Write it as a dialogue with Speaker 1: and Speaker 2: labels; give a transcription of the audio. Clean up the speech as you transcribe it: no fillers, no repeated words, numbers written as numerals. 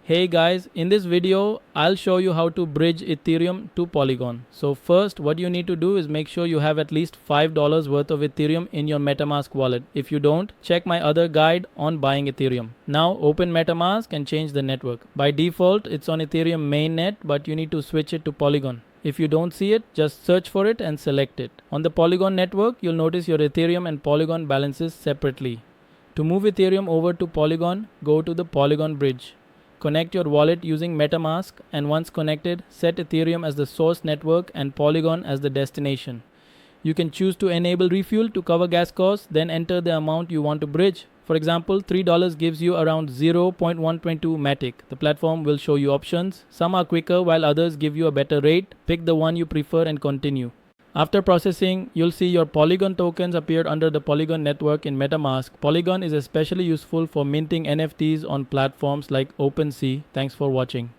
Speaker 1: Hey guys, in this video, I'll show you how to bridge Ethereum to Polygon. So first, what you need to do is make sure you have at least $5 worth of Ethereum in your MetaMask wallet. If you don't, check my other guide on buying Ethereum. Now open MetaMask and change the network. By default, it's on Ethereum mainnet, but you need to switch it to Polygon. If you don't see it, just search for it and select it. On the Polygon network, you'll notice your Ethereum and Polygon balances separately. To move Ethereum over to Polygon, go to the Polygon bridge. Connect your wallet using MetaMask, and once connected, set Ethereum as the source network and Polygon as the destination. You can choose to enable refuel to cover gas costs, then enter the amount you want to bridge. For example, $3 gives you around 0.122 Matic. The platform will show you options. Some are quicker while others give you a better rate. Pick the one you prefer and continue. After processing, you'll see your Polygon tokens appeared under the Polygon network in MetaMask. Polygon is especially useful for minting NFTs on platforms like OpenSea. Thanks for watching.